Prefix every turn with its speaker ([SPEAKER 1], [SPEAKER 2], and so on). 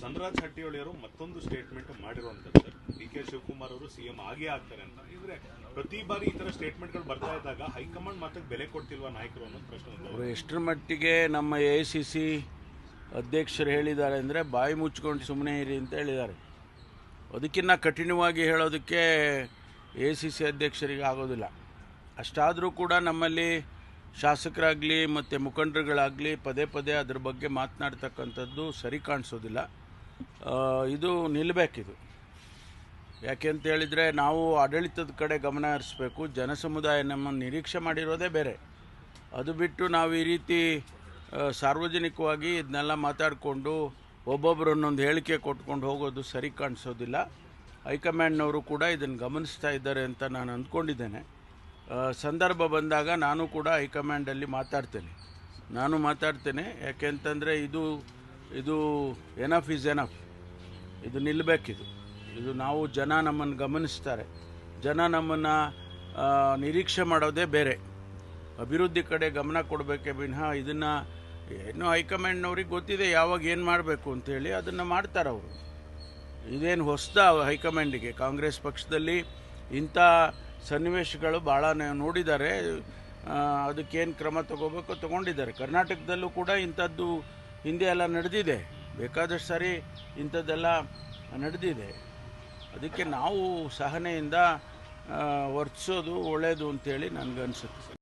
[SPEAKER 1] ಚಂದ್ರರಾಜ್ ಹಟ್ಟಿಹೊಳಿಯವರು ಮತ್ತೊಂದು ಸ್ಟೇಟ್ಮೆಂಟ್ ಮಾಡಿರುವಂಥದ್ದು ಸರ್, ಡಿ.ಕೆ. ಶಿವಕುಮಾರ್ ಅವರು ಸಿಎಂ ಆಗೇ ಆಗ್ತಾರೆ ಅಂತ. ಇದ್ರೆ ಪ್ರತಿ ಬಾರಿ ಈ ತರ ಸ್ಟೇಟ್ಮೆಂಟ್ಗಳು ಬರ್ತಾ ಇದ್ದಾಗ ಹೈಕಮಾಂಡ್ ಮಾತಕ್ಕೆ ಬೆಲೆ ಕೊಡ್ತಿಲ್ವಾ ನಾಯಕರು ಅನ್ನೋ ಪ್ರಶ್ನೆ.
[SPEAKER 2] ಅವರು ಎಷ್ಟರ ಮಟ್ಟಿಗೆ ನಮ್ಮ AICC ಅಧ್ಯಕ್ಷರು ಹೇಳಿದ್ದಾರೆ ಅಂದರೆ ಬಾಯಿ ಮುಚ್ಕೊಂಡು ಸುಮ್ಮನೆ ಇರಿ ಅಂತ ಹೇಳಿದ್ದಾರೆ. ಅದಕ್ಕಿಂತ ಕಠಿಣವಾಗಿ ಹೇಳೋದಕ್ಕೆ AICC ಅಧ್ಯಕ್ಷರಿಗೆ ಆಗೋದಿಲ್ಲ. ಅಷ್ಟಾದರೂ ಕೂಡ ನಮ್ಮಲ್ಲಿ ಶಾಸಕರಾಗಲಿ ಮತ್ತು ಮುಖಂಡರುಗಳಾಗಲಿ ಪದೇ ಪದೇ ಅದ್ರ ಬಗ್ಗೆ ಮಾತನಾಡ್ತಕ್ಕಂಥದ್ದು ಸರಿ ಕಾಣಿಸೋದಿಲ್ಲ. ಇದು ನಿಲ್ಲಬೇಕಿದು. ಯಾಕೆ ಅಂತ ಹೇಳಿದರೆ ನಾವು ಆಡಳಿತದ ಕಡೆ ಗಮನ ಹರಿಸಬೇಕು. ಜನಸಮುದಾಯ ನಮ್ಮನ್ನು ನಿರೀಕ್ಷೆ ಮಾಡಿರೋದೇ ಬೇರೆ. ಅದು ಬಿಟ್ಟು ನಾವು ಈ ರೀತಿ ಸಾರ್ವಜನಿಕವಾಗಿ ಇದನ್ನೆಲ್ಲ ಮಾತಾಡಿಕೊಂಡು ಒಬ್ಬೊಬ್ಬರು ಒಂದೊಂದು ಹೇಳಿಕೆ ಕೊಟ್ಕೊಂಡು ಹೋಗೋದು ಸರಿ ಕಾಣಿಸೋದಿಲ್ಲ. ಹೈಕಮಾಂಡ್ನವರು ಕೂಡ ಇದನ್ನು ಗಮನಿಸ್ತಾ ಇದ್ದಾರೆ ಅಂತ ನಾನು ಅಂದ್ಕೊಂಡಿದ್ದೇನೆ. ಸಂದರ್ಭ ಬಂದಾಗ ನಾನು ಕೂಡ ಹೈಕಮಾಂಡಲ್ಲಿ ಮಾತಾಡ್ತೇನೆ. ಯಾಕೆ ಅಂತಂದರೆ ಇದು ಎನಫ್ ಈಸ್ ಎನಫ್. ಇದು ನಿಲ್ಲಬೇಕಿದು. ಇದು ನಾವು ಜನ ನಮ್ಮನ್ನು ಗಮನಿಸ್ತಾರೆ. ಜನ ನಮ್ಮನ್ನು ನಿರೀಕ್ಷೆ ಮಾಡೋದೇ ಬೇರೆ. ಅಭಿವೃದ್ಧಿ ಕಡೆ ಗಮನ ಕೊಡಬೇಕೇ ವಿನಃ ಇದನ್ನು ಏನು ಹೈಕಮಾಂಡ್ನವ್ರಿಗೆ ಗೊತ್ತಿದೆ ಯಾವಾಗ ಏನು ಮಾಡಬೇಕು ಅಂತೇಳಿ ಅದನ್ನು ಮಾಡ್ತಾರೆ ಅವರು. ಇದೇನು ಹೊಸದ ಹೈಕಮಾಂಡಿಗೆ? ಕಾಂಗ್ರೆಸ್ ಪಕ್ಷದಲ್ಲಿ ಇಂಥ ಸನ್ನಿವೇಶಗಳು ಭಾಳ ನೋಡಿದ್ದಾರೆ. ಅದಕ್ಕೇನು ಕ್ರಮ ತಗೋಬೇಕು ತಗೊಂಡಿದ್ದಾರೆ. ಕರ್ನಾಟಕದಲ್ಲೂ ಕೂಡ ಇಂಥದ್ದು ಹಿಂದೆ ಎಲ್ಲ ನಡೆದಿದೆ. ಬೇಕಾದಷ್ಟು ಸಾರಿ ಇಂಥದ್ದೆಲ್ಲ ನಡೆದಿದೆ. ಅದಕ್ಕೆ ನಾವು ಸಹನೆಯಿಂದ ವರ್ತಿಸೋದು ಒಳ್ಳೆಯದು ಅಂತೇಳಿ ನನಗನ್ಸುತ್ತೆ.